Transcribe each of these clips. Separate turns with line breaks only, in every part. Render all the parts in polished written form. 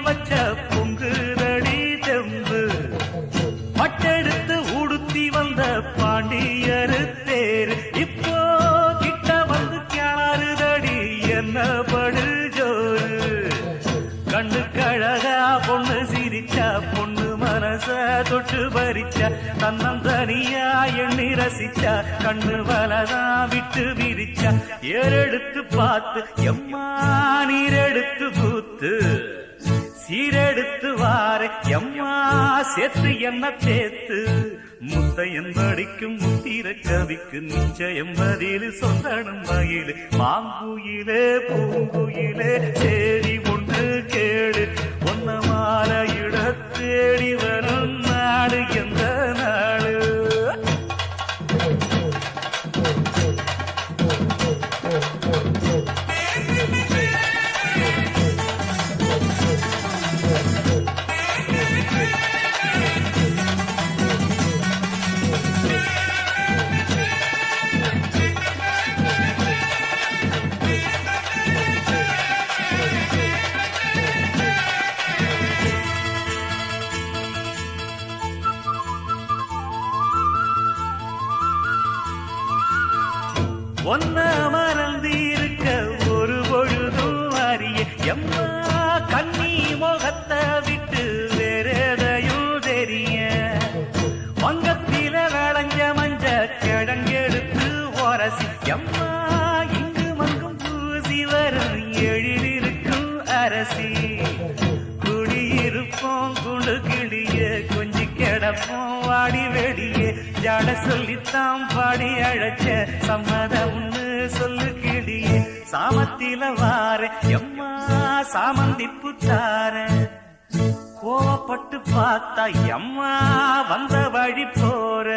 வச்ச பொங்குதடி தெம்பு பட்டெடுத்து உடுத்தி வந்த பாண்டியரு தேர் இப்போ கிட்ட வந்து கிணறுதடி என்ன படு ஜோரு கண்ணு கழகா பொண்ணு சிரிச்சா பொண்ணு மனச தொட்டு பறிச்சா தன்னந்தனியா எண்ணி ரசிச்சா கண்ணு வலதா விட்டு விரிச்சா ஏறெடுத்து பார்த்து எம்மா நீரெடுத்து பூத்து சீரெடுத்து வார எம்மா சேர்த்து என்ன தேத்து முத்தையன் படிக்கும் முத்திர கவிக்கு நிச்சயம் பதில் சொந்தனும் மயிலு மாங்குயிலே பூங்குயிலே தேடி ஒன்று கேடு ஒன்ன மாலையிட தேடி வரும் நாடு எந்த நாடு ஒன்ன மறந்திருக்க ஒரு பொழுதும் அறிய எம்மா கண்ணி முகத்தை விட்டு வேறெதையும் தெரிய வங்கத்தில விளைஞ்ச மஞ்ச கிழங்கெடுத்து உரசி எம்மா இங்கு மங்கும் பூசி வரும் எழிலிருக்கும் அரசி குடியிருப்போம் குண்டு கிளிய கொஞ்சி கிடப்போம் வாடி வெடியே ஜாட சொல்லித்தான் பாடி அழைச்ச சம்மதம்னு சொல்லு கிளியே சாமத்தில வார எம்மா சாமந்தி புத்தார கோவப்பட்டு பார்த்தா எம்மா வந்த வழி போற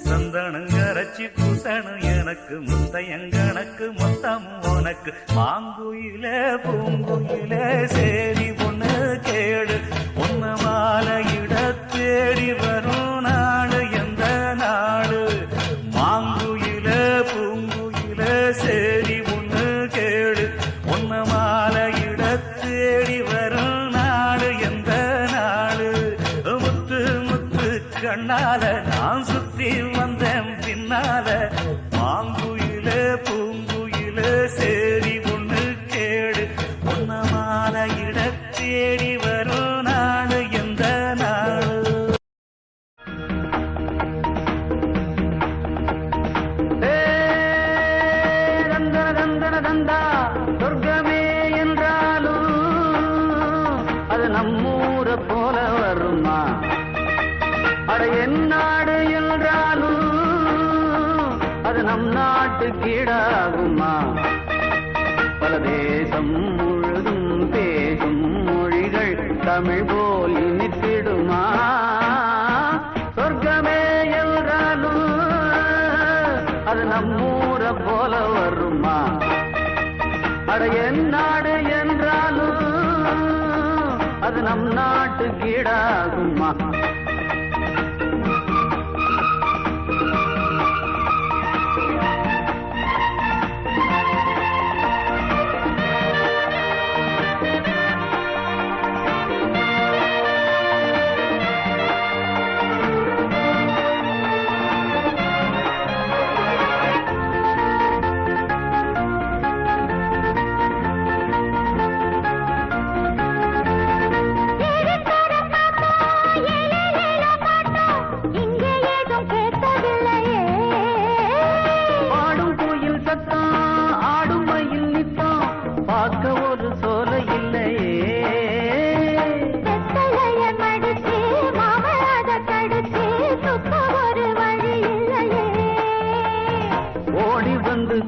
சந்தனம் கரைச்சி பூசணும் எனக்கு முத்தையங்கணக்கு மொத்தமும் உனக்கு மாங்குயில பூங்குயில சேரி ஒண்ணு கேடு ஒன்னு மாலையிட தேடி வரும் நாடு எந்த நாடு மாங்குயில பூங்குயில சேரி ஒண்ணு கேடு ஒன்னு மாலையிட தேடி வரும் நாடு எந்த நாடு முத்து முத்து கண்ணால நான் சுத்தி வந்தேன் பின்னால மாங்குயில பூங்குயில சேரி ஒண்ணு கேடு ஒன்ன மாலையிட தேடி வரும் நாடு எந்த நாடு
சொர்க்கமே என்றாலும் அது நம்மூர போல வருமா அட என் நாடு என்றாலும் அது நம் நாட்டு கீழாகுமா பல தேசம் முழுதும் பேசும் மொழிகள் தமிழ் போல் இனித்திடுமா சொர்க்கமே என்றாலும் அது நம்மூர போல வருமா அட என் நாடு என்றாலும் அது நம் நாட்டு கீழாகுமா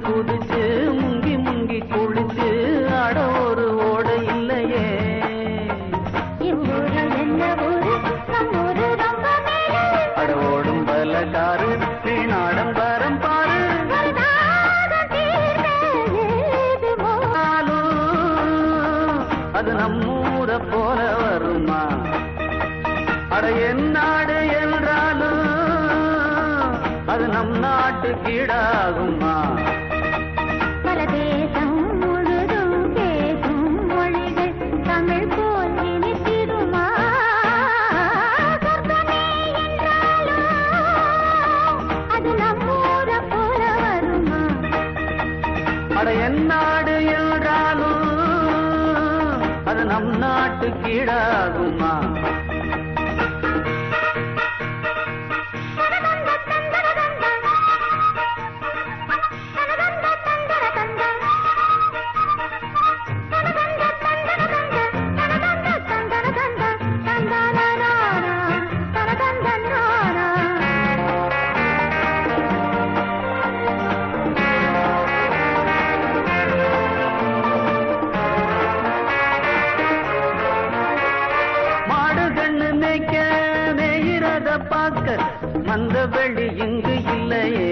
குதிச்சு முங்கி முங்கி குளிச்சு அட ஒரு ஓட இல்லையே அட ஓடும் பலகாரு வீணாடம் வரம் பாரு அது நம்மூர போல வருமா அட என் நாடு என்றாலும் அது நம் நாட்டு கீழாகுமா
பல தேசம் முழுதும் பேசும் மொழிகள் தமிழ் போல்
கீழாகுமா? மந்த வெளி இங்கு இல்லையே,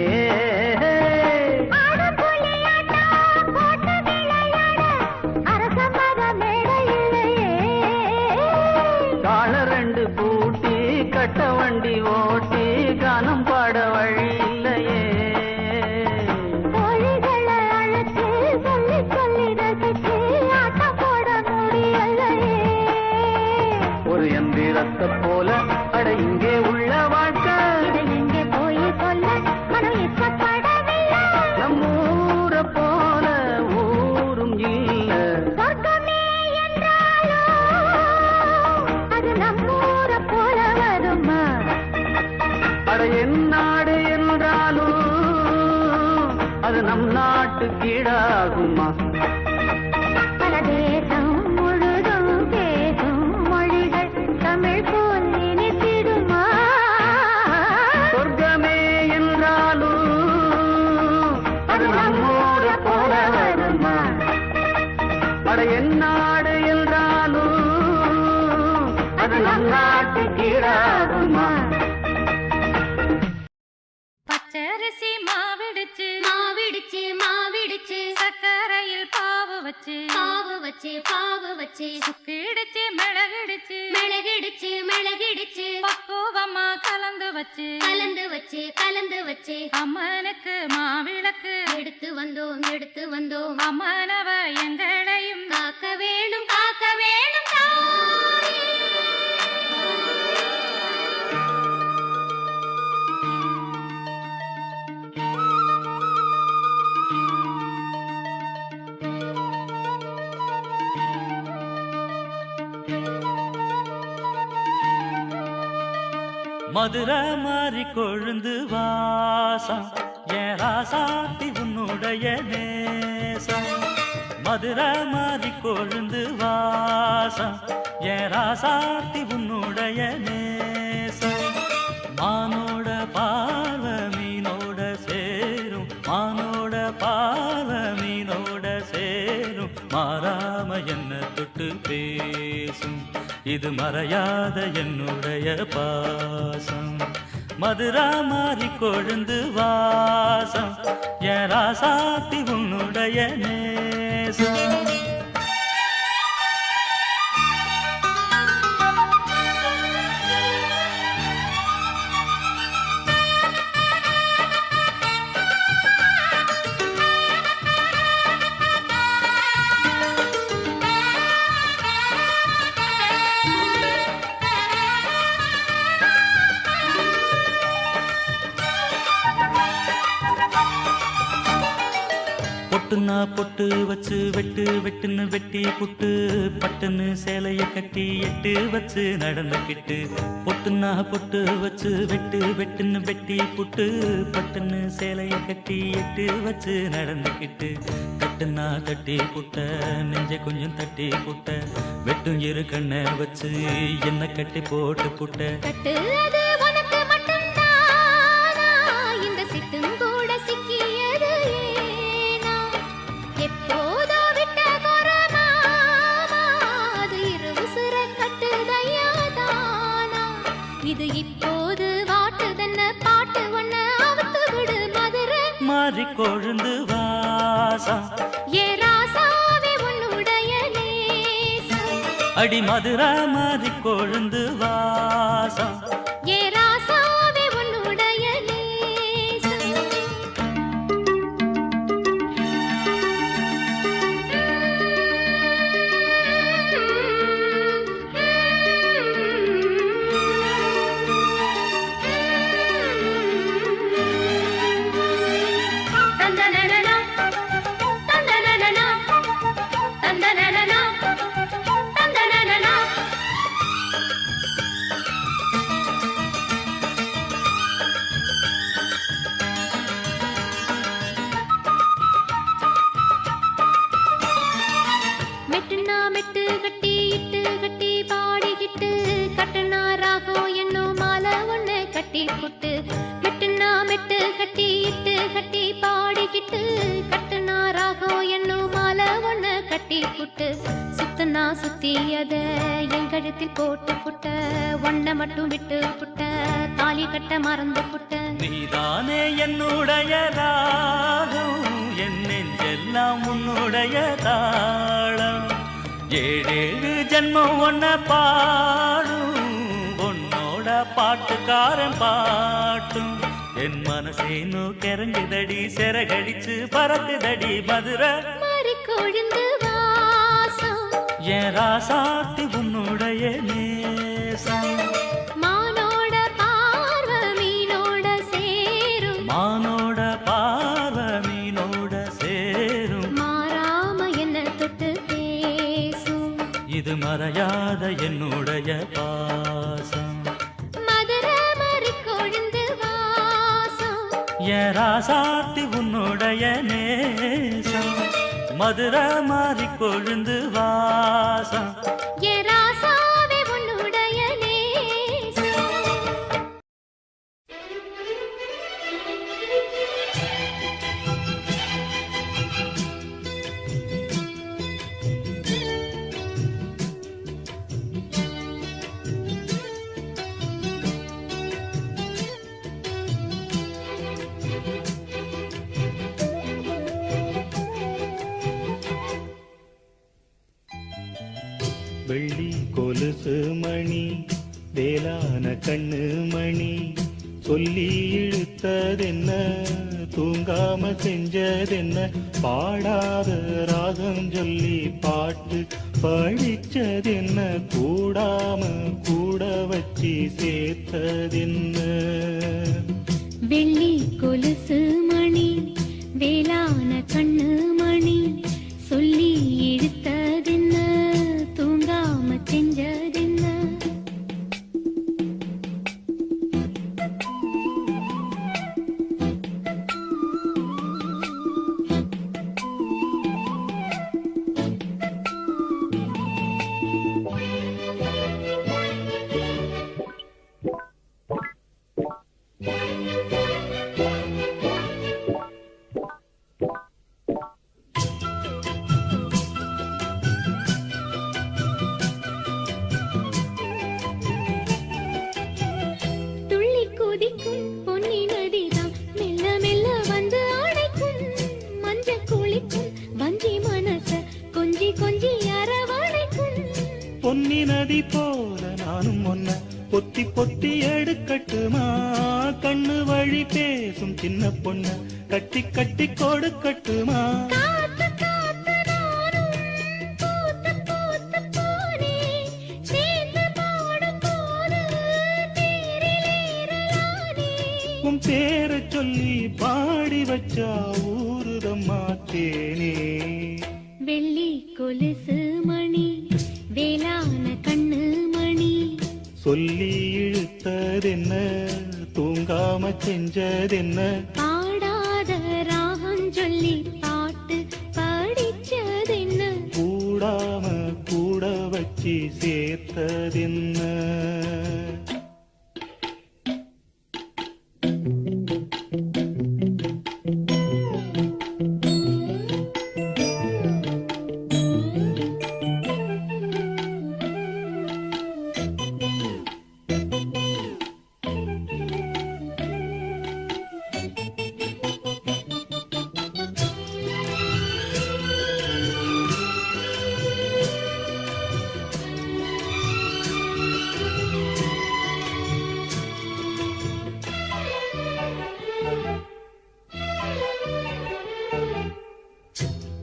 கால ரெண்டு பூட்டி கட்ட வண்டி ஓட்டி கானம் பாட வழி இல்லையே, அழைத்து சொல்லி சொல்லி ரசிச்சு ஆட்டம் போட முடியலையே, ஒரு எந்திரத்தை போல அட இங்கே உள்ள வாழ்க்கை எங்கே போய் சொல்ல மனம் இஷ்டப்படவில்லை, நம்மூர போல ஊரும் இல்ல, சொர்க்கமே என்றாலும் அது நம்மூர போல வருமா, அட என் நாடு என்றாலும் அது நம் நாட்டு கீழாகுமா, பல தேசம் முழுதும் பேசும் மொழிகள் தமிழ் போல் நினைத்திடுமா, சொர்க்கமே என்றாலும் அது நம்மூர போல வருமா, அட என் நாடு என்றாலும் அது நம் நாட்டு கீழாகுமா.
பச்சரிசி மாவிடுச்சு மாவிடுச்சு மாவிடுச்சு, சக்கரையில் பாவு வச்சு பாவு வச்சு பாவு வச்சு, சுக்கிடுச்சு மிளகிடுச்சு மிளகிடுச்சு மிளகிடுச்சு, பக்குவமா கலந்து வச்சு கலந்து வச்சு கலந்து வச்சு, அம்மனுக்கு மாவிளக்கு எடுத்து வந்தோம் அம்மனவ எங்களையும் காக்க வேணும் காக்க வேணும் தாயே.
மதுரை மாறி கொழுந்து வாசம் என் ராசாத்தி உன்னுடைய நேசம், மதுரை மாறி கொழுந்து வாசம் என் ராசாத்தி உன்னுடைய நேசம், மானோட பார்வ மீனோட சேரும் மானோட பார்வ மீனோட சேரும், மாறாம என்ன தொட்டு பேசும் இது மறையாத என்னுடைய பாசம், மதுரா மாறி கொழுந்து வாசம் என் ராசாத்தி உன்னுடைய நேசம். பொட்டுனா பொட்டு வச்சு வெட்டு வெட்டுன்னு வெட்டி புட்டு, பட்டுன்னு சேலைய கட்டி எட்டு வச்சு நடந்துக்கிட்டு, பொட்டுனா பொட்டு வச்சு வெட்டு வெட்டுன்னு வெட்டி புட்டு, பட்டுன்னு சேலைய கட்டி எட்டு வச்சு நடந்துக்கிட்டு, கட்டுனா கட்டி புட்ட நெஞ்ச கொஞ்சம் தட்டி புட்ட, வெட்டும் இரு கண்ணை வச்சு என்ன கட்டி போட்டு புட்ட,
கட்டு அது உனக்கு மட்டும்தானா, இந்த சித்தும் கூட சிக்கியது ஏனா, எப்போதோ விட்ட கொரமாமா அது இரு உசுர கட்டுதையாதானா, இது இப்போது வாட்டுதன்ன பாட்டு ஒன்ன அவுத்து விடு மதுரை
மாறி கொழுந்து வாசம்
ஏ ராசாவே உன்னுடைய நேசம்,
அடி மதுரா மாறி கொழுந்து வாசம்
ஏ ராசாவே உன்னுடைய நேசம். தந்தனனனா தந்தனனனா தந்தனனனா தந்தனனனா மெட்டி இட்டு கட்டி பாடிக்கிட்டு கட்டுனா ராகம் என்னும் மாலை ஒண்ணு கட்டி புட்டு சுத்துனா சுத்தி அத என் கழுத்தில் போட்டு புட்ட ஒன்ன மட்டும் விட்டு புட்ட தாலி கட்ட மறந்து புட்ட
நீதானே என்னுடைய ராகம் என் நெஞ்செல்லாம் உன்னுடைய தாளம் ஏழேழு ஜென்மம் ஒன்ன பாடும் உன்னோட பாட்டுக்காரன் பாட்டும் என் மனசேனோ கிறங்குதடி சிறகடிச்சு பறக்குதடி மதுரை
மாறி கொழுந்து வாசம்
என் ராசாத்தி உன்னுடைய நேசம்
மானோட பார்வை மீனோட சேரும்
மானோட பார்வை மீனோட சேரும்
மாறாம என்ன தொட்டு பேசும்
இது மறையாத என்னுடைய பாசம்
மதுரை மாறி கொழுந்து வாசம்
என் ராசாத்தி உன்னுடைய நேசம் மதுரை மாறி கொழுந்து வாசம்
என் ராசாவே உன்னுடைய நேசம்
வெள்ளி கொலுசு மணி வேளான கண்ணு மணி சொல்லி இழுத்ததென்ன தூங்காம செஞ்சதென்ன பாடாத ராகம் சொல்லி பாட்டு படிச்சதென்ன கூடாம கூட வச்சு சேர்த்ததென்ன
வெள்ளி கொலுசு மணி வேளான கண்ணு மணி சொல்லி இழுத்ததென்ன தூங்காம செஞ்சதென்ன துள்ளி குதிக்கும் பொன்னி நதிதான் மெல்ல மெல்ல வந்து அணைக்கும் மஞ்ச குளிக்கும் வஞ்சி மனச கொஞ்சி கொஞ்சி அரவணைக்கும்
பொன்னி நதி போல நானும் ஒன்ன பொத்தி பொத்தி எடுக்கட்டுமா கண்ணு வழி பேசும் சின்ன பொண்ண கட்டி கட்டி கொடுக்கட்டுமா
காத்து காத்து நானும் பூத்து பூத்து போனேன் சேர்ந்து பாடும் போது தேரிலேறலானே
உன் பேரை சொல்லி பாடி வச்சா ஊருதம்மா தேனே
வெள்ளி கொலுசு மணி வேளான கண்ணு மணி
சொல்லி இழுத்ததென்ன தூங்காம செஞ்சதென்ன
பாடாத ராகம் சொல்லி பாட்டு படிச்சதென்ன
கூடாம கூட வச்சு சேர்த்ததென்ன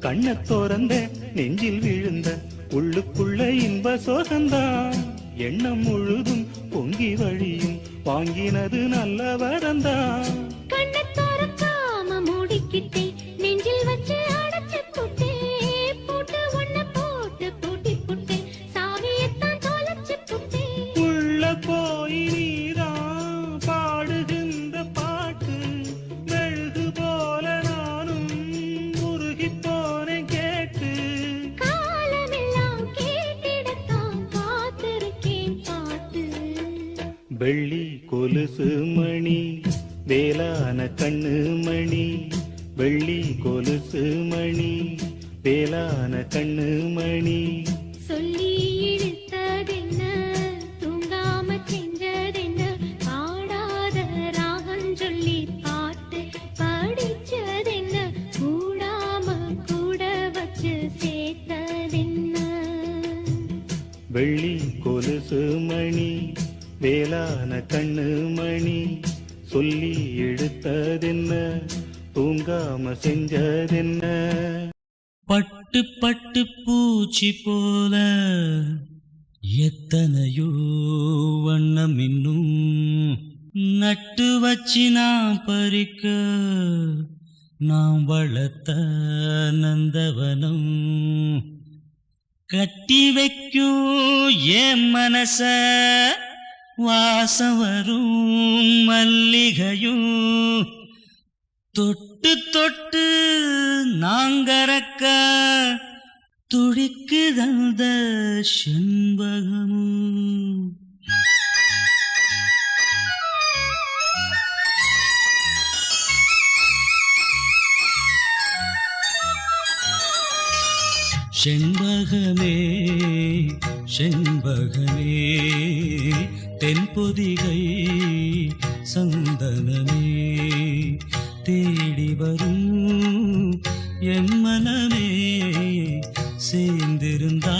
கண்ண தோறந்த நெஞ்சில் விழுந்த உள்ளுக்குள்ள இன்ப சோகந்தான் எண்ணம் முழுதும் பொங்கி வழியும் வாங்கினது நல்ல வரந்தான்
கண்ணை திறக்காம மூடிக்கிட்டே நெஞ்சில் வச்சு அடைச்சு புட்டே போட்டு ஒண்ணு போட்டு பூட்டி புட்டே சாவியத்தான் தொலைச்சு புட்டே
உள்ள போய் நீதான் பாடுகின்ற பாட்டு மெழுகு போல நானும் உருகி போனேன் கேட்டு
காலமெல்லாம் கேட்டிடத்தான் காத்திருக்கேன் பாட்டு
வெள்ளி கொலுசு மணி வேளான கண்ணு மணி வெள்ளி கொலுசு மணி வேளான கண்ணு மணி
சொல்லி இழுத்ததென்ன தூங்காம செஞ்சதென்ன பாடாத ராகம் சொல்லி பாட்டு படிச்சதென்ன கூடாம கூட வச்சு சேர்த்ததென்ன
வெள்ளி கொலுசு மணி வேளான கண்ணு மணி சொல்லி எடுத்ததென்ன தூங்காம செஞ்சதென்ன
பட்டு பட்டு பூச்சி போல எத்தனையோ வண்ணம் இன்னும் நட்டு வச்சு நாம் பறிக்க நாம் வளர்த்த நந்தவனம் கட்டி வைக்கும் என் மனச வாசம் வரும் மல்லிகையும் தொட்டு தொட்டு நாங்கறக்க துடிக்குதந்த செண்பகமும் செண்பகமே செண்பகமே தென்பொதிகை சந்தனமே தேடி வரும் என் மனமே சேர்ந்திருந்தா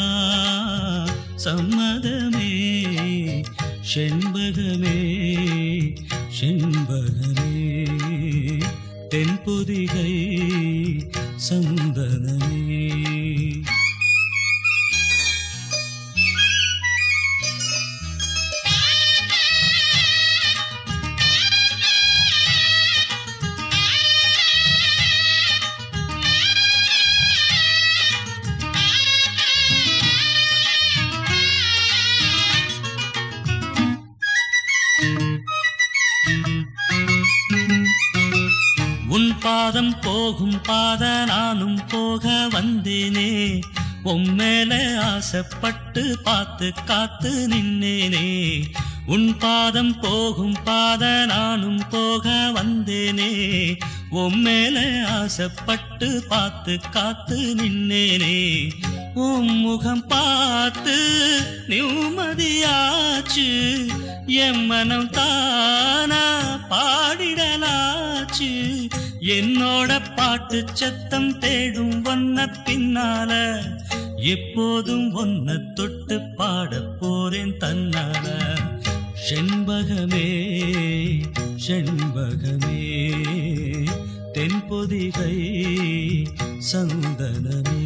சம்மதமே செண்பகமே செண்பகமே தென்பொதிகை சந்தனமே உன் பாதம் போகும் பாத நானும் போக வந்தேனே உம்மேல ஆசைப்பட்டு பார்த்து காத்து நின்னேனே உன் பாதம் போகும் பாத நானும் போக வந்தேனே உம்மேல ஆசைப்பட்டு பார்த்து காத்து நின்னேனே உன் முகம் பார்த்து நிம்மதியாச்சு என் மனம் தானா பாடிடலாச்சு என்னோட பாட்டு சத்தம் தேடும் ஒன்ன பின்னால எப்போதும் ஒன்ன தொட்டு பாட போறேன் தன்னால செண்பகமே செண்பகமே தென்பொதிகை சந்தனமே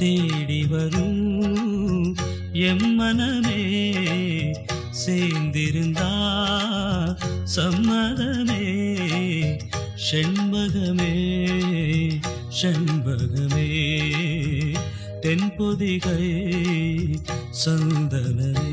தேடி வரும் எம் மனமே சேர்ந்திருந்தா சம்மதமே செண்பகமே செண்பகமே தென்பொதிகை சந்தனமே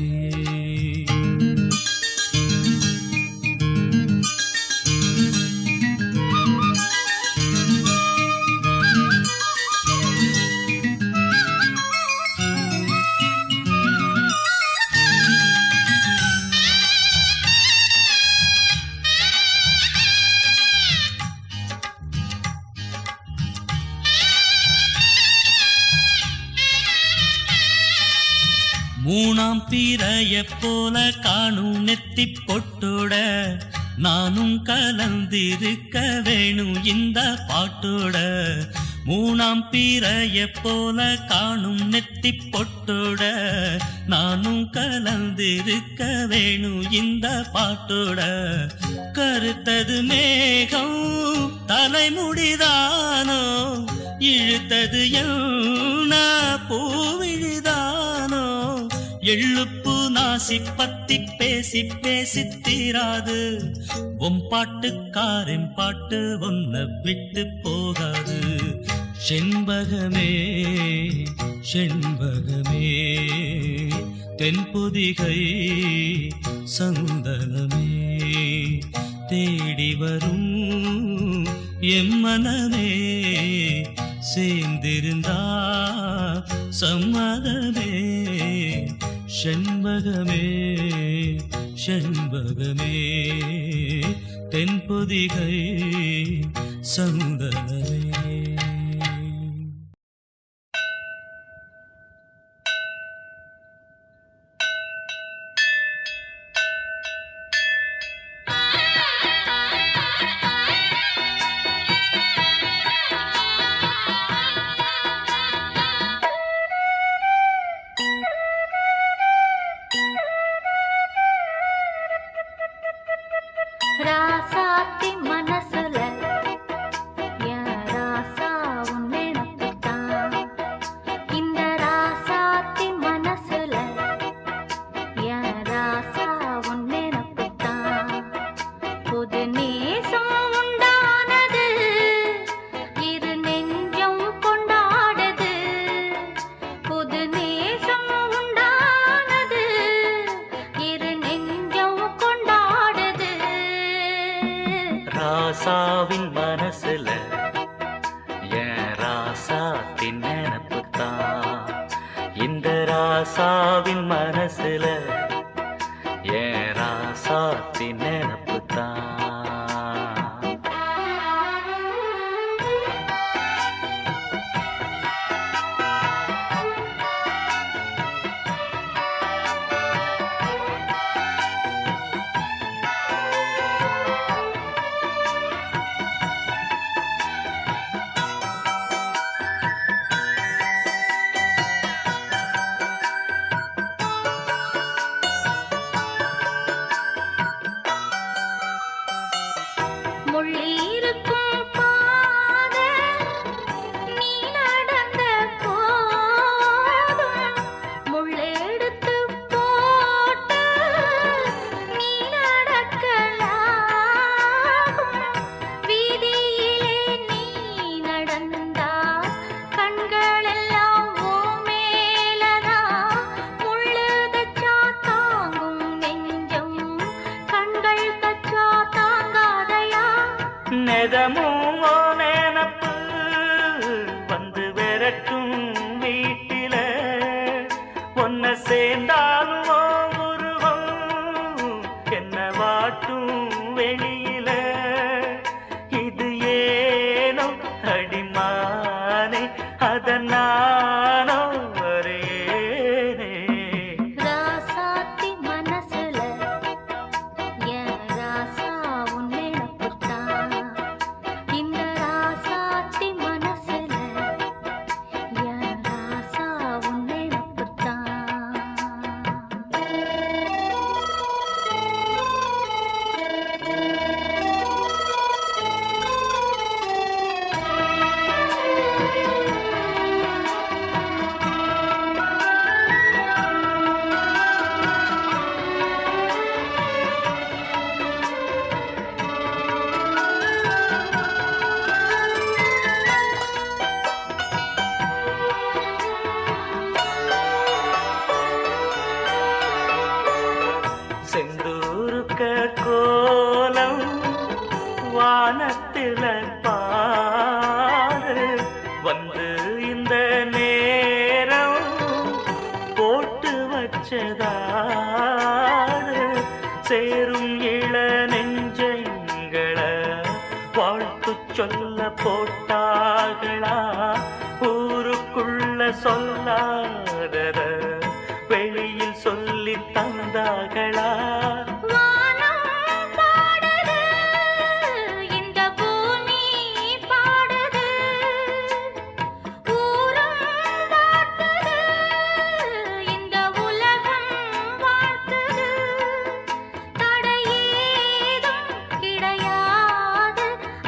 மூணாம் பிறைய போல காணும் நெத்தி பொட்டோட நானும் கலந்திருக்க வேணும் இந்த பாட்டோட மூணாம் பிறைய போல காணும் நெத்தி பொட்டோட நானும் கலந்திருக்க வேணும் இந்த பாட்டோட கருத்தது மேகம் தலைமுடிதானோ இழுத்தது யமுனா பூவிழிதானோ எள்ளுப்பு நாசி பத்தி பேசி பேசி தீராது உன் பாட்டுக்காரன் பாட்டு ஒன்ன விட்டு போகாது செண்பகமே செண்பகமே தென்பொதிகை சந்தனமே தேடி வரும் எம் மனமே சேர்ந்திருந்தா சம்மதமே செண்பகமே செண்பகமே தென்பொதிகை சந்தனமே.
ராசாத்தி மனசுல என் ராசா உன் நினைப்புத்தான். இந்த ராசாத்தி மனசுல என் ராசா உன் நினைப்புத்தான். புது நேசம் உண்டானது, இரு நெஞ்சம் கொண்டாடுது. புது நேசம் உண்டானது, இரு நெஞ்சம் கொண்டாடுது.
ராசாவின் மனசுல என் ராசாத்தின் நினப்புத்தான். இந்த ராசாவின் மனசுல என் ராசாத்தின் நினப்புத்தான்.
முள்ளிருக்கும் பாதை நீ நடந்த போதும், முள்ளெடுத்து போட்டு நீ நடக்கலாகும். வீதியிலே நீ நடந்தா கண்களெல்லாம் ஓ மேலதான். முள்ளு தச்சா தாங்கும் நெஞ்சம், கண்கள் தச்சா தாங்காதையா.
நெதமும் ஓ நினப்பு வந்து விரட்டும் வீட்டில. ஒன்ன சேர்ந்தாலும் ஓ உருவம் என்ன வாட்டும் வெளியில. இது ஏனோ அடிமானே அதனானோ வரேனே.
ராசாத்தி மனசுல என் ராசா உன் நினைப்புத்தான். இந்த ராசாத்தி மனசுல என் ராசா உன் நினைப்புத்தான்.
செந்தூருக்க கோலம் வானத்தில பாரு. வந்து இந்த நேரம் போட்டு வச்சதாரு. சேரும் இள நெஞ்சங்களை வாழ்த்து சொல்ல போட்டார்களா. ஊருக்குள்ள சொல்லாதத வெளியில் சொல்லி தந்தார்களா.
வானம் பாடுது, இந்த பூமி பாடுது. ஊரும் வாழ்த்துது, இந்த உலகம் வாழ்த்துது. தடையேதும் கிடையாது,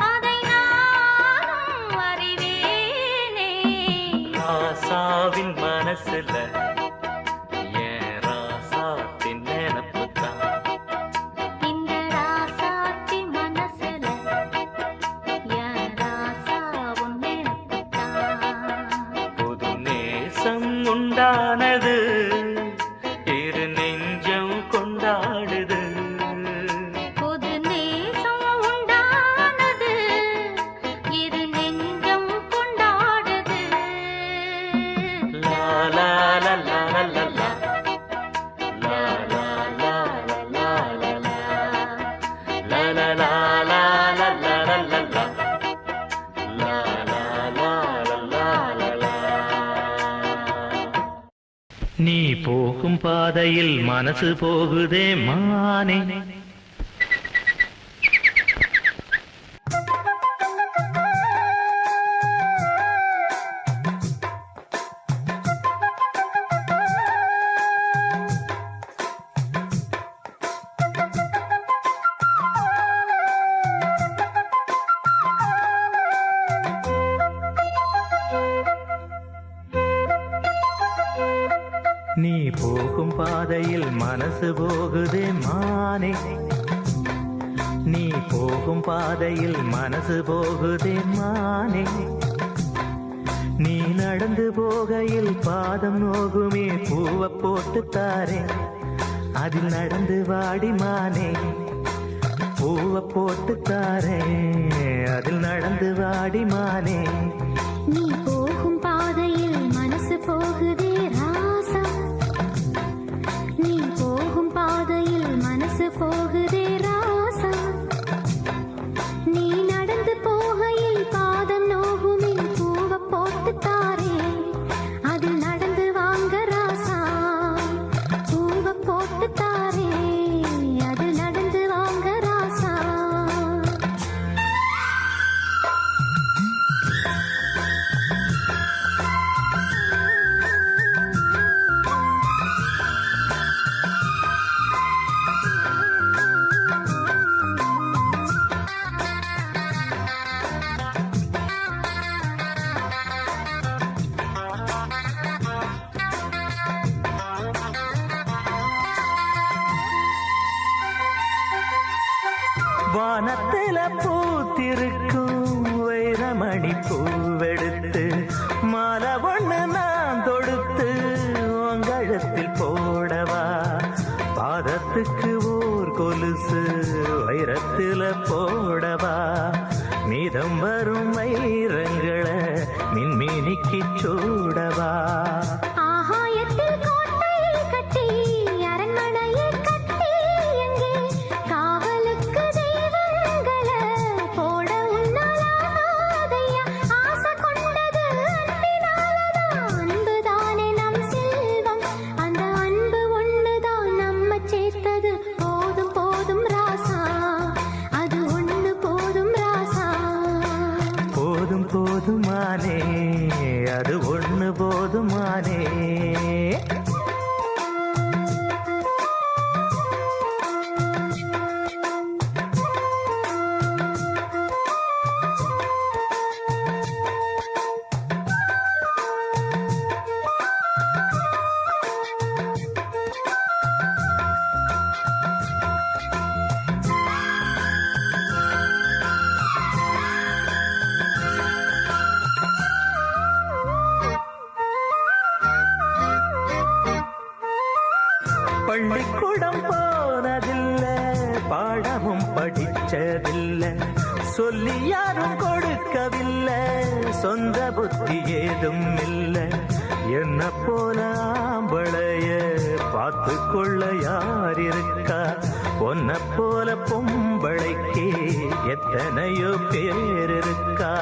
அதை நானும் அறிவேனே.
ராசாவின் மனசுல என் ராசாத்தின் நினப்புத்தான்.
இந்த ராசாத்தி மனசுல என் ராசா உன் நினைப்புத்தான்.
புது நேசம் உண்டானது, இரு நெஞ்சம் கொண்டாடுது.
புது நேசம் உண்டானது, இரு நெஞ்சம் கொண்டாடுது.
லா லா லா லா லா லா லா லா லா லா லா
பாதையில் மனசு போகுதே மானே. நீ போகும் பாதையில் மனசு போகுதே மானே. நீ போகும் பாதையில் மனசு போகுதே மானே. நீ நடந்து போகையில் பாதம் நோகுமே பூவை போட்டு தாரே. அதில் நடந்து வாடி மானே. பூவை போட்டு தாரே. அதில் நடந்து வாடி மானே.
நீ போகும் பாதையில் மனசு போகுதே ராசா. நீ போகும் பாதையில் மனசு போகுதே ராசா. நீ நடந்து போகையில் பாதம் நோகுமே பூவை போட்டு தாரே. அதில் நடந்து வாங்க ராசா. பூவை போட்டு தாரே. அதில் நடந்து வாங்க ராசா.
வானத்தில பூத்திருக்கும் வைரமணி பூவெடுத்து மாலை ஒண்ணு நான் தொடுத்து உங்கழத்தில் போடவா. பாதத்துக்கு ஓர் கொலுசு வைரத்தில போடவா. மீதம் வரும் வைரங்களை மின்மினிக்கு சூடவா.
ஆகாயத்தில் கோட்டையை கட்டி அரண்மனையை கட்டி எங்கே காவலுக்கு தெய்வங்களை போட உன்னாலாகாதையா. ஆசை கொண்டது அன்பினாலதான். அன்புதானே நம் செல்வம். அந்த அன்பு ஒண்ணுதான் நம்ம சேர்த்தது. போதும் போதும் ராசா. அது ஒண்ணு போதும் ராசா.
போதும் போதுமானே. அது ஒண்ணு போதுமானே. பள்ளிக்கூடம் போனதில்ல, பாடமும் படிச்சதில்லை, சொல்லி யாரும் கொடுக்கவில்லை, சொந்த புத்தி ஏதும் இல்லை. என்ன போல ஆம்பளைய பார்த்து கொள்ள யார் இருக்கா? பொன்ன போல பொம்பளைக்கு எத்தனையோ பேர் இருக்கா?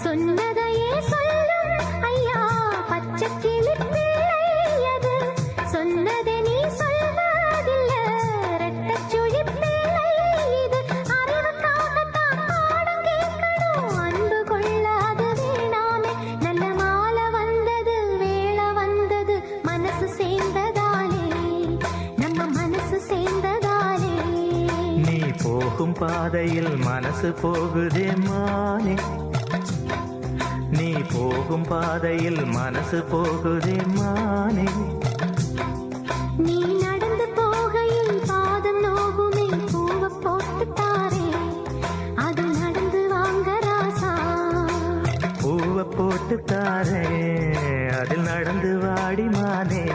சொன்னதையே சொல்லும் ஐயா பச்சை கிளி பிள்ளை அது. சொன்னதை நீ சொல்வதில்லை ரெட்டச்சுழி பிள்ளை இது. அறிவுக்காகத்தான் பாடம் கேட்கணும், அன்பு கொள்ளாது வேணாமே. நல்ல மாலை வந்தது வேளை வந்தது, மனசு சேர்ந்ததாலே, நம்ம மனசு சேர்ந்ததாலே.
நீ போகும் பாதையில் மனசு போகுதே மானே. நீ போகும் பாதையில் மனசு போகுதே மானே.
நீ நடந்து போகையில் பாதம் நோகுமே பூவை போட்டு தாரே. அது நடந்து வாங்க ராசா.
பூவை போட்டு தாரே, அதில் நடந்து வாடி மானே.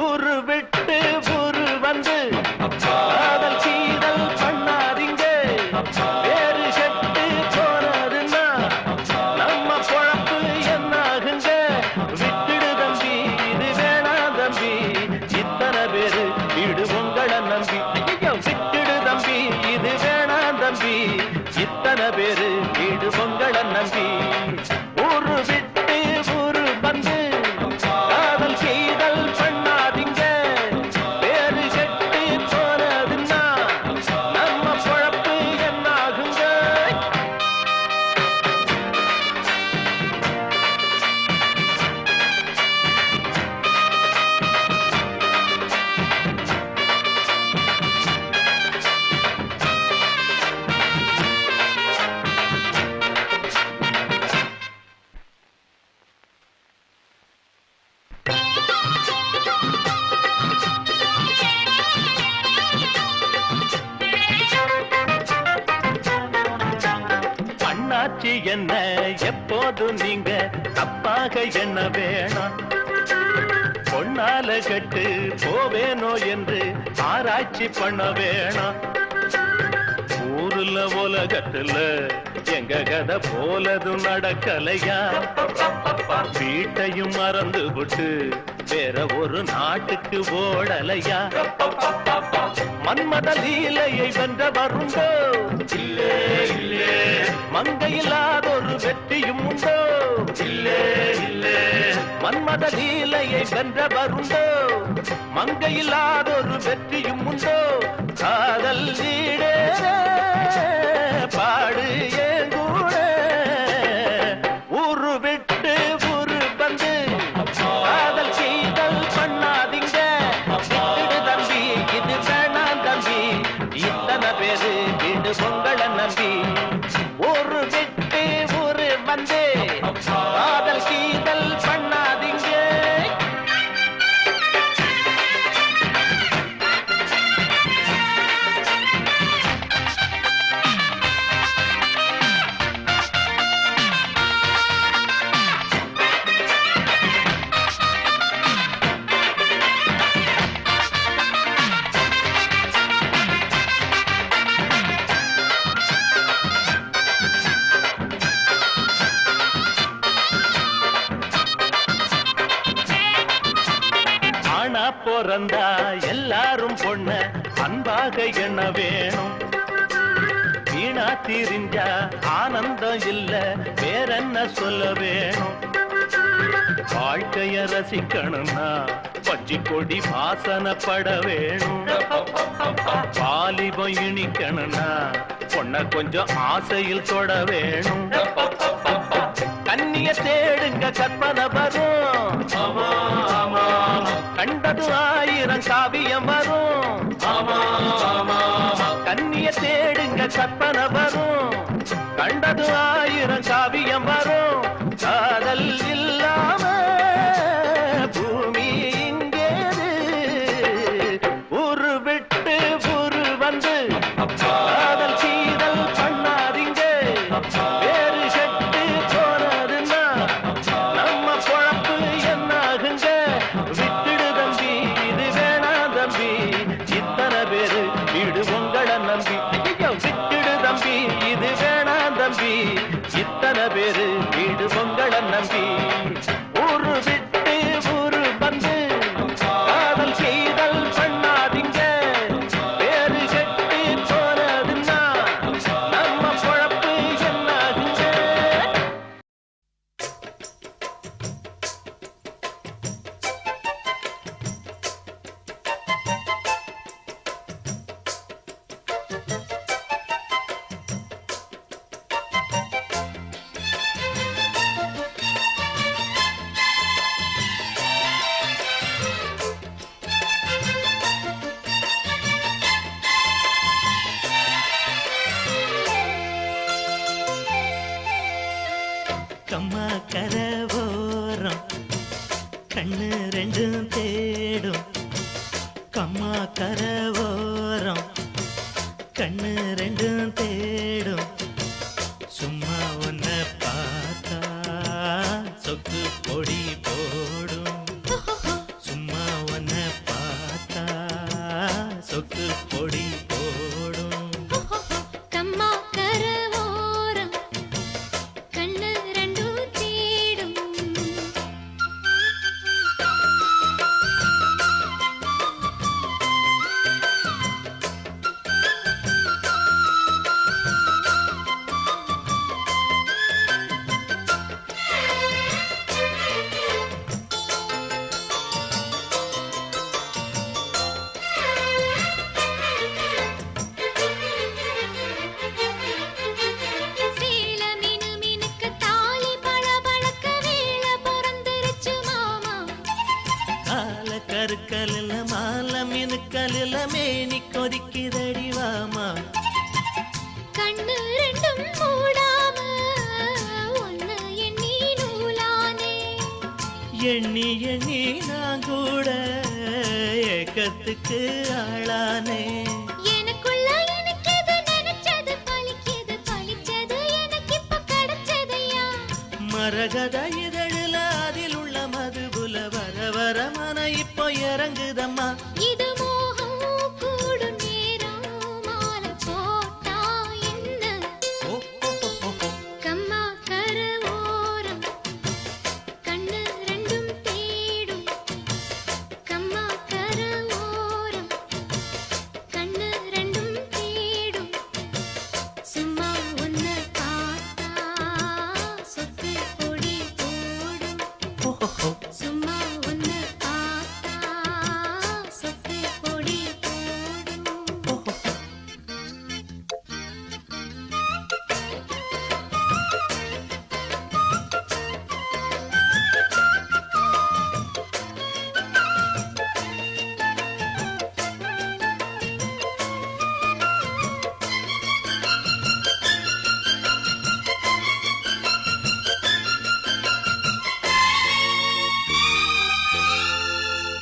ஊரு விட்டு ஊரு வந்து காதல் சீதல் பண்ணாதீங்க. வேறு செட்டு போனதுன்னா நம்ம பொழப்பு என்னாகுங்க? விட்டுடு தம்பி, இது வேணாம் தம்பி, இத்தனை பேரு வீடு போது நீங்க தப்பாக எண்ண வேணாம். பொன்னால கட்டு போவேனோ என்று ஆராய்ச்சி பண்ண வேணாம். ஊருல உலகத்துல எங்க கதை போலது நடக்கலையா? வீட்டையும் மறந்து விட்டு வேற ஒரு நாட்டுக்கு ஓடலையா? மன்மத லீலையை வென்றவருண்டோ? இல்லே இல்லே. மங்கையில்லாதொரு வெற்றியும் உண்டோ? இல்லே இல்லே. மன்மத லீலையை வென்றவருண்டோ? மங்கையில்லாதொரு வெற்றியும் உண்டோ? காதல் நீடேற பாடு ஏங்கூட ஊரு விட்டு ஊரு வந்து காதல் செய்தல் பண்ணாதீங்க. விட்டுடு தம்பி, இது வேணாம் தம்பி. இத்தனை பேரு வீடு பொங்கலை நம்பி ஊரு விட்டு ஊரு வந்து காதல் செய்தல் பண்ணாதீங்க. பிறந்தா எல்லாரும் பொண்ண அன்பாக எண்ண வேணும். வீணா திரிஞ்சா ஆனந்தம் இல்ல வேறென்ன சொல்ல வேணும். வாழ்க்கைய ரசிக்கணும்னா பச்சி கொடி வாசனப்பட வேணும். வாலிபம் இனிக்கணும்னா பொண்ண கொஞ்சம் ஆசையில் தொட வேணும். கண்ணிய தேடுங்க கற்பனை வரும். கண்டது ஆயிரம் காவியம் வரும். கண்ணிய தேடுங்க கற்பனை வரும். கண்டது ஆயிரம் காவியம் வரும். காதல் இல்லாம பூமி இங்கேது. ஊரு விட்டு ஊரு வந்து காதல் சீதல் பண்ணாதீங்க. வேறு செட்டு போனதுன்னா நம்ம பொழப்பு என்னாகுங்க. விட்டுடு தம்பி, இது வேணாம் தம்பி. இத்தனை பேரு வீடு உங்களை நம்பி. விட்டுடு தம்பி, இது வேணாம் தம்பி. இத்தனை பேரு வீடு உங்களை நம்பி ஊரு விட்டு ஊரு வந்து காதல் செய்தல் பண்ணாதீங்க. வேறு செட்டு போனதுன்னா நம்ம பொழப்பு என்னாகுங்க.
கம்மா கரவோரம் கண்ணு ரெண்டும் தேடும். கம்மா கரவோரம் கண்ணு ரெண்டும் தேடும். சும்மா ஒன்ன பார்த்தா சொக்கு பொடி போடும். சும்மா ஒன்ன பார்த்தா சொக்கு பொடி போடும்.
கம்மா கரவோரம் கண்ணு ரெண்டும் தேடும். சேல மீனு மீனுக்கு தாலி பளபளக்க வேளை பொறந்திருச்சு மாமா.
கால கருக்கலில் மாலை மினுக்கலில் மேனி கொதிக்குதடி வாமா.
கண்ணு ரெண்டும் மூடாம ஒன்னு எண்ணி நூலானே.
எண்ணி எண்ணி நான் கூட ஏக்கத்துக்கு ஆளானே.
எனக்குள்ள எனக்கு எது நினைச்சது பலிச்சது பலிச்சது எனக்கு இப்ப கிடைச்சதையா.
மரகத இதழில அதில் உள்ள மதுபுல வர வர மன இப்போ இறங்குதம்மா.
இது மோகம் கூடும் நேரம் மாலை போட்டா என்ன
ஓ, ஓ, ஓ, ஓ, ஓ.
கம்மா கர ஓரம் கண்ணு ரெண்டும் தேடும் கம்மா கர ஓரம் கண்ணு ரெண்டும் தேடும் சும்மா ஒன்னு பார்த்தா சொத்து பொடி போடும்
ஓ, ஓ, ஓ.
சும்மா ஒன்னு பார்த்தா சொத்து பொடி போடும்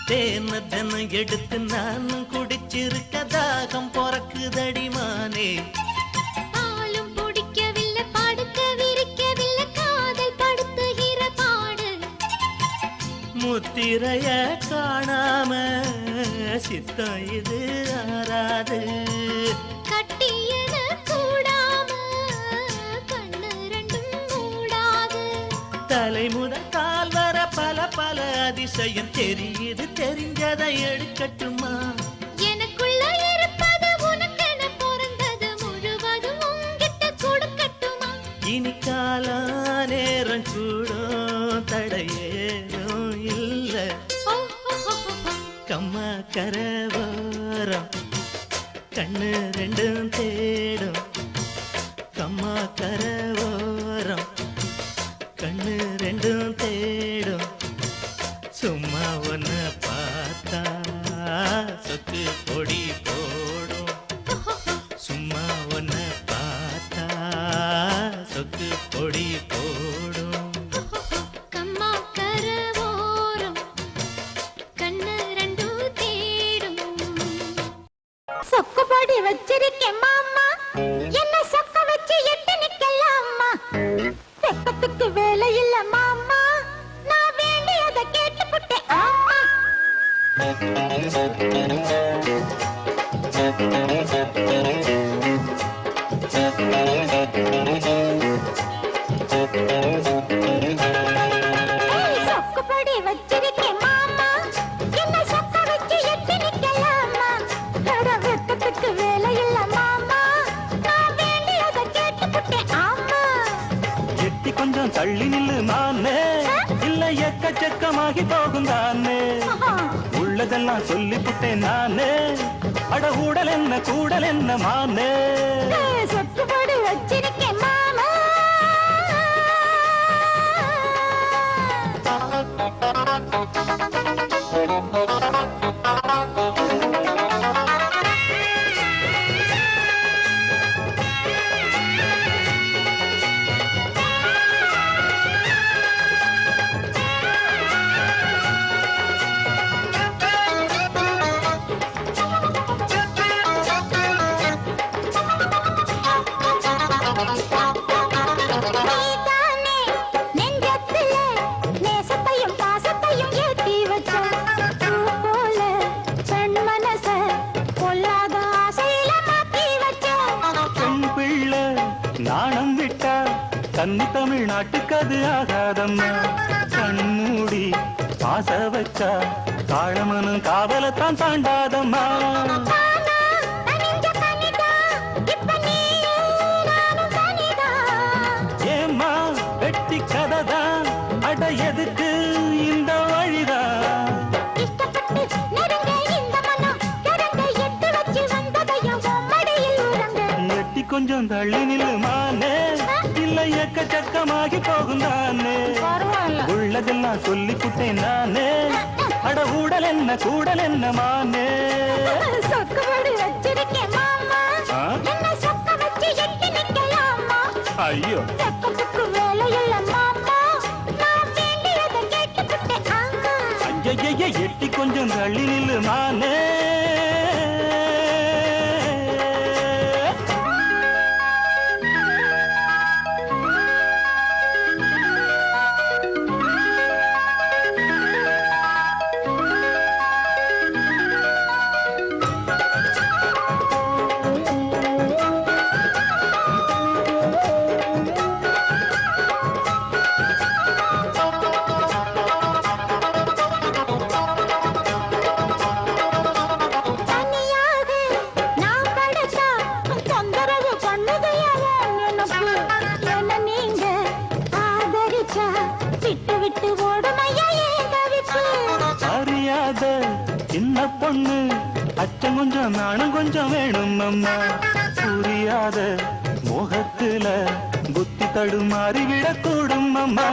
தேன தினம் எடுத்து நான் குடிச்சிருக்க தாகம் பொறக்குதடிமானே.
பாலும் பிடிக்கவில்லை படுக்க விரிக்கவில்லை காதல் படுத்துகிற பாடு
முத்திரைய காணாம சித்தம் இது ஆறாது.
கட்டியன கூடாம கண்ணு ரெண்டும் மூடாது
தலைமுத கால் வர பல பல அதிசயம் தெரியுது, தெரிஞ்சதை எடுக்கட்டுமா.
எனக்குள்ள இருப்பது உனக்கென பிறந்தது முழுவதும் உன்கிட்ட கொடுக்கட்டுமா
இனி காலா நேரம் கூடும் தடையேதும் இல்ல.
ஓ, ஓ, ஓ, ஓ.
கம்மா கரவாரம் கண்ணு ரெண்டும் தேடும். கம்மா கரவாரம் கண்ணு ரெண்டும் தேடும். சும்மா ஒன்னு பார்த்தா சொக்கு பொடி போடும். சும்மா ஒன்னு பார்த்தா சொக்கு பொடி போடும்.
கம்மா கர ஓரம் கண்ணு ரெண்டும் தேடும் சொக்குபடி வச்சிருக்கேன் மாமா என்ன சொக்க வச்சு எட்டு நிக்கலாமா வெப்பத்துக்கு வேலை இல்ல மாமா நான் வேண்டியதை கேட்டுப்புட்டேன் ஆமா சொக்குபடி வச்சிருக்கேன் மாமா என்ன சொக்க வச்சு எட்டு நிக்கலாமா வெப்பத்துக்கு வேலை இல்ல மாமா நான் வேண்டியதை கேட்டுப்புட்டேன் ஆமா
எட்டி கொஞ்சம் தள்ளி நில்லு மானே, இல்ல எக்கச்சக்கமாகி போகும் தானே. உள்ளதெல்லாம் சொல்லிப்புட்டேன் நானே, அட ஊடல் என்ன கூடல் என்ன மானே.
சொக்குபடி வச்சிருக்கேன் மாமா நீதானே நெஞ்சத்திலே நேசத்தையும் பாசத்தையும் ஏத்தி வச்ச பூ போல பெண் மனச பொல்லாத ஆசையில மாத்தி வச்ச
பெண் பிள்ளை நாணம் விட்டா கன்னி தமிழ்நாட்டுக்கு அது ஆகாதம்மா. கண்மூடி பாச வச்சா காளமனும் காவலத்தான் தாண்டாதம்மா.
ஆனா நனிஞ்ச கனிதா இப்ப நீயும் நானும் தனிதா
ஏம்மா வெட்டி கதைதான், அட எதுக்கு இந்த வழிதான்.
இஷ்டப்பட்டு நெருங்க இந்த மனம் கிடங்க எட்டு வச்சு வந்ததையும் மடியில் உறங்க
எட்டி கொஞ்சம் தள்ளி நில்லு மானே, இல்ல எக்கச்சக்கமாகி போகும் தானே.
பரவாயில்ல
உள்ளதெல்லாம் சொல்லிப்புட்டேன் நானே, அட ஊடல் என்ன கூடல் என்ன மானே.
சொக்குபடி வச்சிருக்கேன் மாமா
ஆ?
என்ன சொக்க வச்சு எட்டு நிக்கலாமா
ஐயோ
வெப்பத்துக்கு வேலை இல்ல மாமா நான் வேண்டியதை கேட்டுப்புட்டேன் ஆமா
ஐய எட்டி கொஞ்சம் தள்ளி நில்லு மானே. பொண்ணு அச்சம் கொஞ்சம் நாணம் கொஞ்சம் வேணும் அம்மா புரியாத மோகத்துல புத்தி தடுமாறி விடக்கூடும் அம்மா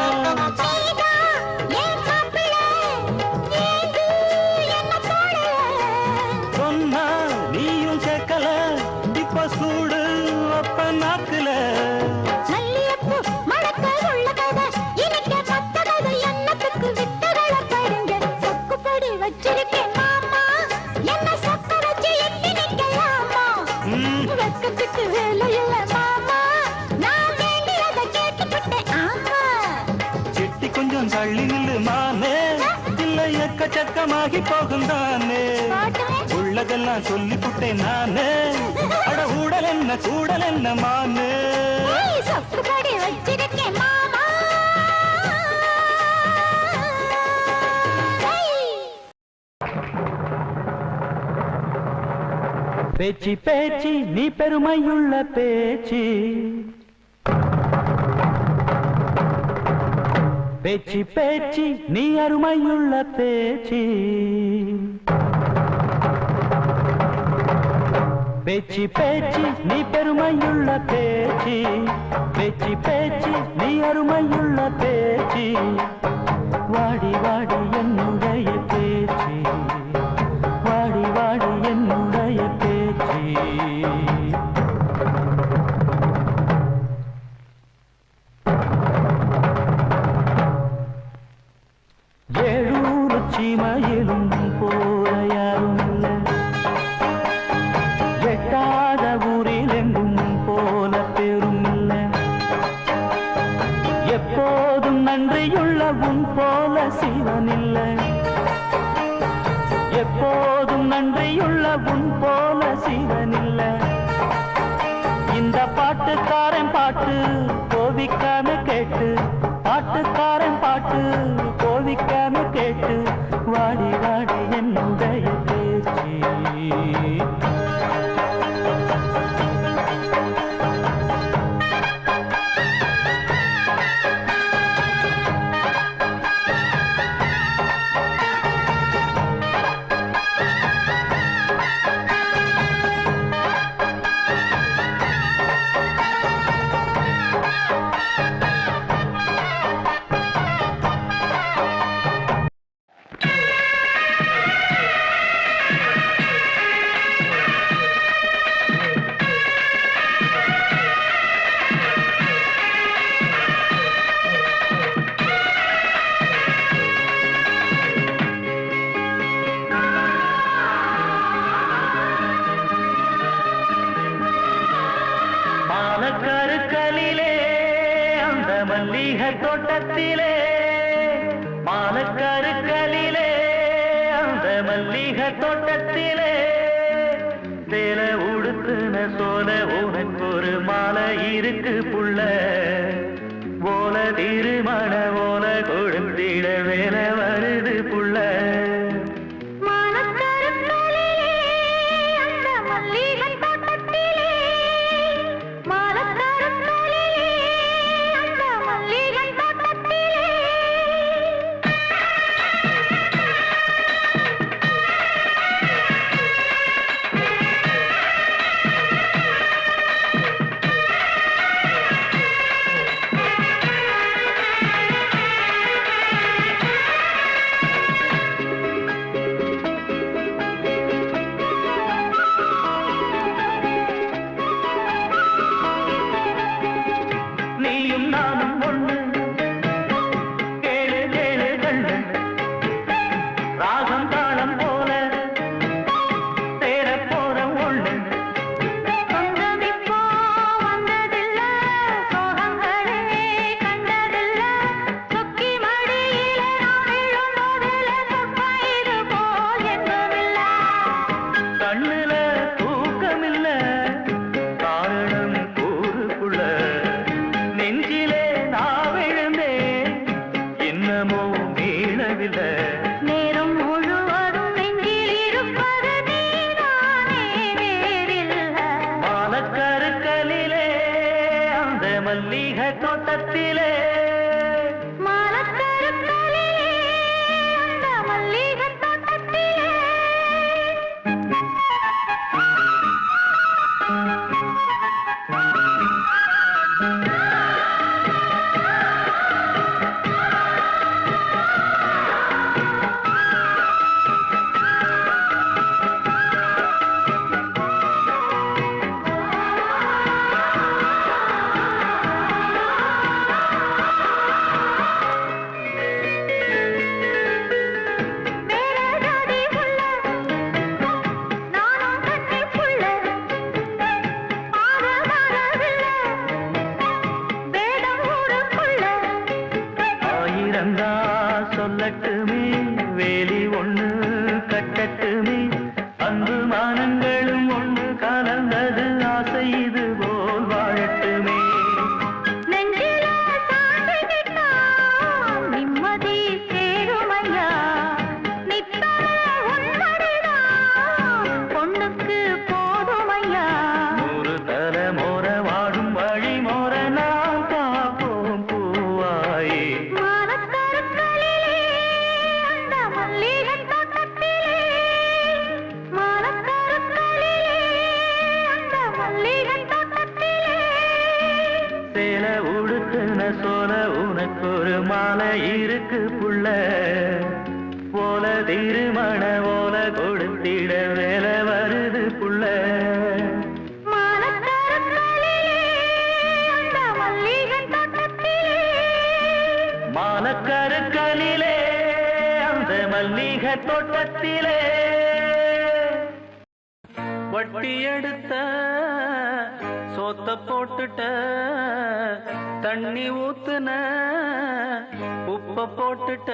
சொன்னா நீயும் கேட்கல இப்ப சூடு அப்ப நாக்குல செட்டி கொஞ்சம் தள்ளி நில்லு மாமே இல்ல எக்கச்சக்கமாகி போகும் தானே உள்ளதெல்லாம் சொல்லி புட்டேன் நானே அட ஊடல் என்ன கூடல் என்ன மானே
வச்சிருக்கேன் மாமா
பேச்சு பேச்சு நீ பெருமையுள்ள பேச்சு பேச்சு பேச்சு நீ அருமையுள்ள பேச்சு பேச்சு பேச்சு நீ பெருமையுள்ள பேச்சு பேச்சு பேச்சு நீ அருமையுள்ள பேச்சு வாடி வாடி என்னுடைய பேச்சு வாடி வாடி என்னுடைய பேச்சு ஏழூர் சீமையிலும் போல யாரும் இல்லை எட்டாத ஊரில் எங்கும் போல பேரும் இல்லை எப்போதும் நன்றியுள்ள உன் போல சிவன் இல்லை எப்போதும் நன்றியுள்ள உன் போல சிவன் இல்லை இந்த பாட்டுக்காரன் பாட்டு கோவிக்காம கேட்டு பாட்டுக்காரன் பாட்டு கோவிக்காம கேட்டு வாடி வாடி என்னுடைய பேச்சு மாலக்கருக்கலிலே அந்த மல்லிகை தோட்டத்திலே மாலக்கருக்கலிலே அந்த மல்லிகை தோட்டத்திலே சேல உடுத்துன சோல உனக்கு ஒரு மாலை இருக்கு புள்ள ஓல திருமண ஓல கொடுத்திட வேலை வருது புள்ள மல்லிகை தோட்டத்திலே
மறந்தது ஆசை இது போல் வாழட்டுமே.
நெஞ்சில சாந்திக்கிட்டா நிம்மதி சேருமையா, நித்தம் உன்மடிதான் பொண்ணுக்கு போதுமையா.
ஒரு தலைமுறை வாழும் வழி முறை நாம் பார்ப்போம் பூவாயே.
மானக்கருக்களிலே அந்த மல்லிகை தோட்டத்திலே, மானக்கருக்களிலே அந்த மல்லிகை தோட்டத்திலே.
சேலை உடுத்துன சோல உனக்கு ஒரு மாலை இருக்கு புள்ள, போல திருமண ஓல கொடுத்திட வேலை வருது புள்ள.
மானக்கருக்களிலே அந்த மல்லிகை தோட்டத்திலே.
மானக்கருக்களிலே அந்த மல்லிகை தோட்டத்திலே. வட்டி எடுத்த சோத்த போட்டுட்ட, தண்ணி ஊத்துன உப்ப போட்டுட்ட,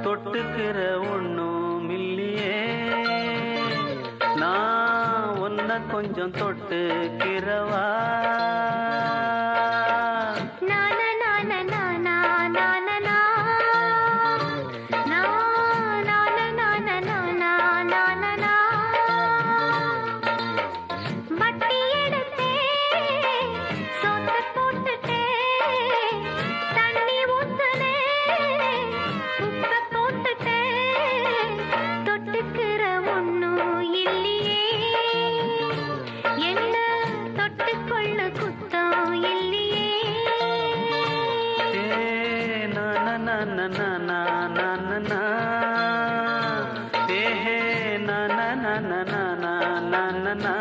தொட்டுக்கிற ஒண்ணும் இல்லையே. நான் உன்ன கொஞ்சம் தொட்டுக்கிறவா.
நானா நானா நானா நானா நானா நானா நானா நானா. வட்டி எடுத்தே சோத்த போட்டுட்டே, தண்ணி ஊத்துனே உப்ப போட்டுட்டே, தொட்டுக்கிற ஒண்ணும் இல்லையே. என்ன தொட்டுக்கொள்ள குத்தம் இல்லையே.
ஏ நான நான நான நான நா. ஏ ஹே நான நான நான நான நா.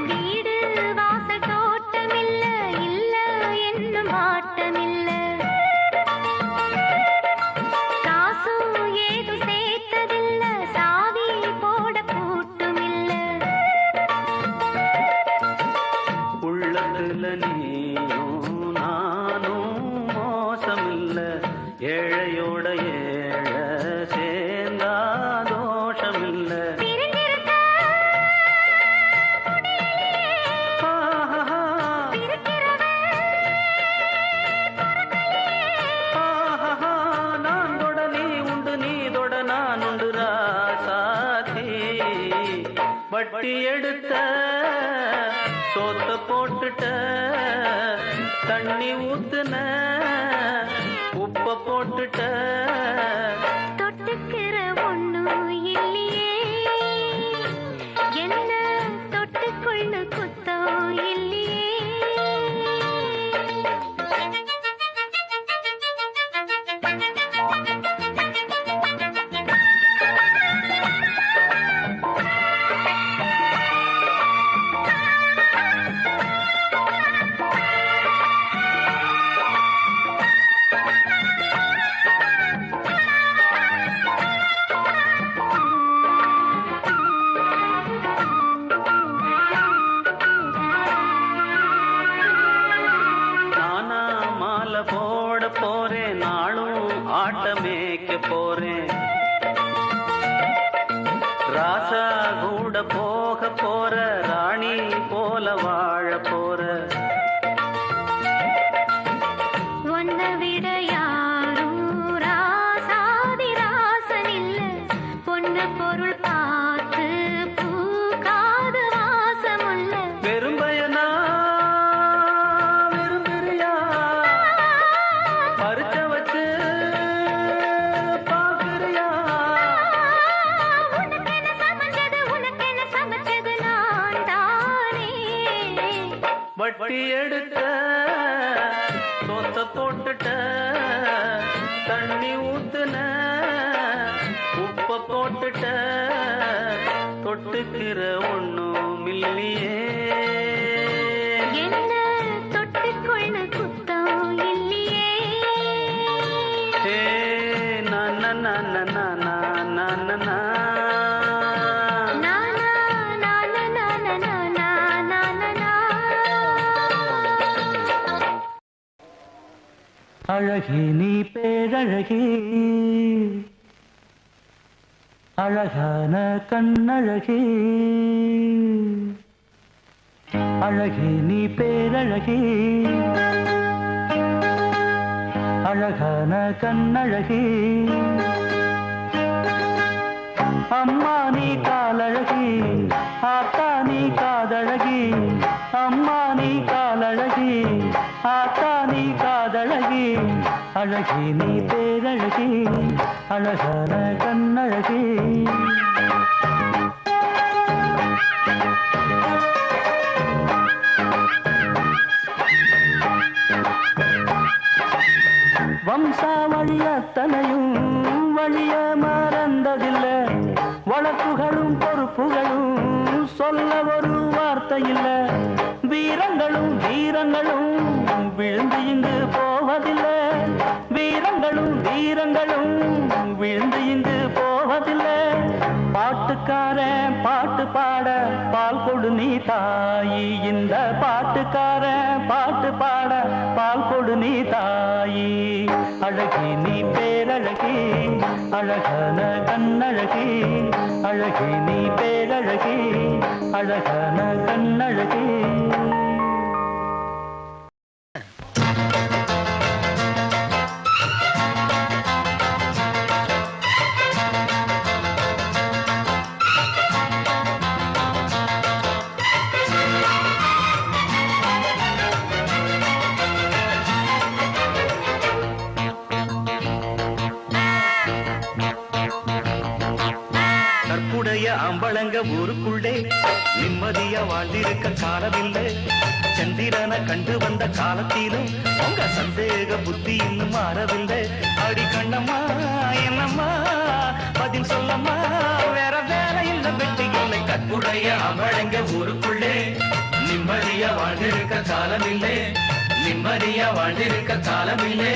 வீடு வாசல் தோட்டமில்ல, இல்ல என்னும் வாட்டமில்ல. காசும் ஏதும் சேர்த்ததில்ல, சாவி போட கூட்டுமில்ல.
உள்ளத்துல நீயும் நானும் மோசமில்ல, ஏழையோட ஏழை சேர்ந்தா தோஷமில்ல.
பிரிஞ்சிருக்க
ஆஹா, ஆஹா, நான் தொட நீ உண்டு, நீ தொட நான் உண்டு ராசாத்தி. வட்டி எடுத்த சோத்த போட்டுட்ட, தண்ணி ஊத்துன உப்ப போட்டுட்ட,
தொட்டுக்கிற ஒண்ணும் இல்லையே. என்ன தொட்டுக்கொள்ள குத்தம் இல்லையே.
நானா மாலை போட போறேன், நாளும் ஆட்டமேக்க போறேன். ராசா கூட போக போற, ராணி போல வாழ போற.
உன்னை விட யாரும் ராசாதி ராசன் இல்ல, பொண்ணு பொருள் பார்த்து பூக்காத வாசமுள்ள.
வெறும்பயனா விரும்புறியா, பறிச்ச வச்சு பாக்குறியா.
உனக்கென சமைச்சது நான் தானே.
வட்டி எடுத்த சொத்த போட்டுட்ட, தண்ணி ஊத்துன உப்ப போட்டு
தொட்டுட்ட தொட்டுக்கிற ஒண்ணும் இல்லையே
என்ன தொட்டுக்கொள்ள குத்தம் இல்லையே
ஏ நான் நான் நான் நான் நான் நான் நான்
அழகி நீ பேரழகி அழகான கண்ணழகி அழகி நீ பேரழகி அழகான கண்ணழகி அம்மா நீ காலழகி ஆத்தா நீ காதழகி அம்மா நீ காலழகி ஆத்தா நீ காதழகி அழகி நீ பேரழகி அழகான கண்ணழகி வம்சாவழி அத்தனையும் வழிய மறந்ததில்லை வழக்குகளும் பொறுப்புகளும் சொல்ல ஒரு வார்த்தை இல்லை வீரங்களும் வீரங்களும் விழுந்து இங்கு போவதில்லை வீரங்களும் வீரங்களும் விழுந்து இங்கு போவதில்லை பாட்டுக்காரன் பாட்டு பாட பால் கொடு நீ தாயி இந்த பாட்டுக்காரன் பாட்டு பாட பால் கொடு நீ தாயி அழகி நீ பேரழகி அழகான கண்ணழகி அழகி நீ பேரழகி அழகான கண்ணழகி
அம்பளங்க ஊருக்குள்ளே நிம்மதியா வாழ்ந்திருக்க காலமில்லை சந்திரனை கண்டு வந்த காலத்திலும் உங்க சந்தேக புத்தி இன்னும் மாறவில்லை அடி கண்ணம்மா என்னம்மா பதில் சொல்லம்மா வேற வேலை இல்ல வெட்டி இல்லை கற்புடைய அம்பளங்க ஊருக்குள்ளே நிம்மதியா வாழ்ந்திருக்க காலமில்லை நிம்மதியா வாழ்ந்திருக்க காலமில்லை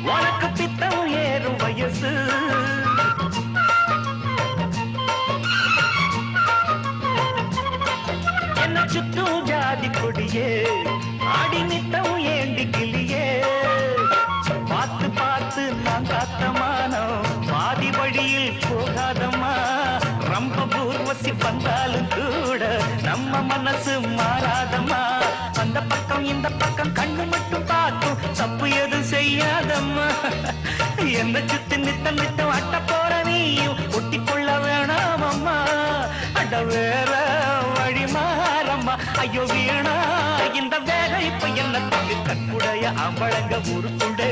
உனக்கு பித்தம் ஏறும் வயசு என்ன சுத்தும் ஜாதி கொடியே ஆடி நித்தம் ஏண்டி கிளியே பார்த்து பார்த்து நான் காத்தமானோம் பாதி வழியில் போகாதம்மா ரொம்ப பூர்வசி வந்தாலும் கூட நம்ம மனசு மாறாதம்மா அந்த பக்கம் இந்த பக்கம் கண்ணு மட்டும் பார்க்கும் தப்பு எதுவும் செய்யாதம்மா என்ன சுத்தி நித்தம் நித்தம் அட்ட போற நீயும் ஒட்டி கொள்ள வேணாம் அம்மா அட வேற வழி மாறம்மா ஐயோ வீணா இந்த வேலை இப்ப என்ன தங்கு கற்புடைய அம்பளங்க ஊருக்குள்ளே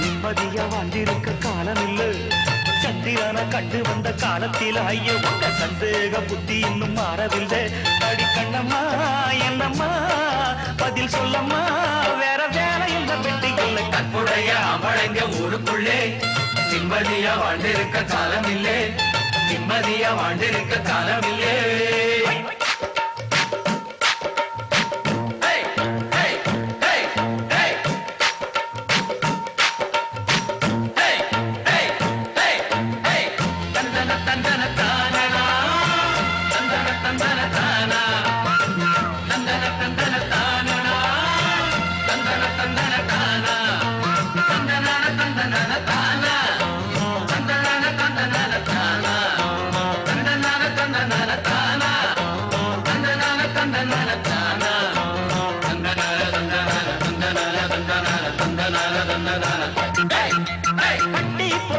நிம்மதியா வாழ்ந்திருக்க காலம் இல்லை சந்திரனை கண்டு வந்த காலத்தில் ஐயோ உங்க சந்தேக புத்தி இன்னும் மாறவில்லை அடி கண்ணம்மா என்னம்மா பதில் சொல்லம்மா வேற வேலை இல்ல வெட்டி இல்லை கற்புடைய அம்பளங்க ஊருக்குள்ளே நிம்மதியா வாழ்ந்திருக்க காலம் இல்லை நிம்மதியா வாழ்ந்திருக்க காலம் இல்லை தானா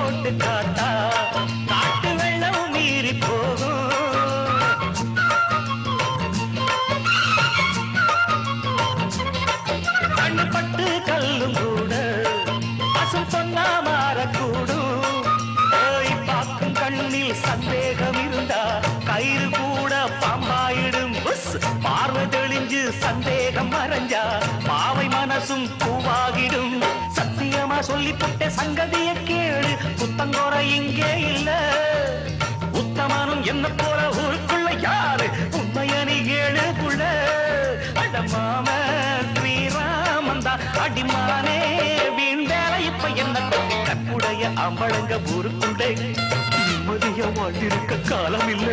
போட்டு காத்தா காட்டு வெள்ளம் மீறி போகும். கண்ணு பட்டு கல்லும் கூட பசும் பொன்னா மாறக்கூடும். போய் பார்க்கும் கண்ணில் சந்தேகம் இருந்தா கயிறு கூட பாம்பாயிடும். பார்வை தெளிஞ்சு சந்தேகம் மறைஞ்சா பாவை மனசும் பூவாகிடும். சத்தியமா சொல்லிப்புட்ட சங்கதிய கேளு, புத்தங்கோர இங்கே இல்ல. உத்தமனும் என்ன போல ஊருக்குள்ள யாரு உண்மையனி ஏழு புள்ள. அடமாம ஸ்ரீராமந்தா அடிமானே வீண் வேலை இப்ப என்ன கொண்டு கற்புடைய அம்பளங்க ஊருக்குள்ளே. நிம்மதிய வாழ்ந்திருக்க காலம் இல்ல,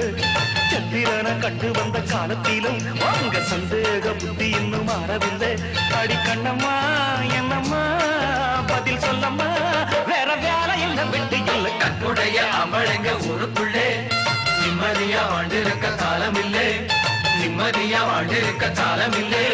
சந்திரன கண்டு வந்த காலத்திலும் உங்க சந்தேக புத்தி இன்னும் மாறவில்லை. அடி கண்ணம்மா என்னம்மா பதில் சொல்லம்மா, வேற வேலை இல்ல வெட்டு இல்ல.
கற்புடைய அமழங்க ஊருக்குள்ளே நிம்மதியா வாழ்ந்திருக்க காலம் இல்லே, நிம்மதியா வாழ்ந்திருக்க காலம் இல்லே.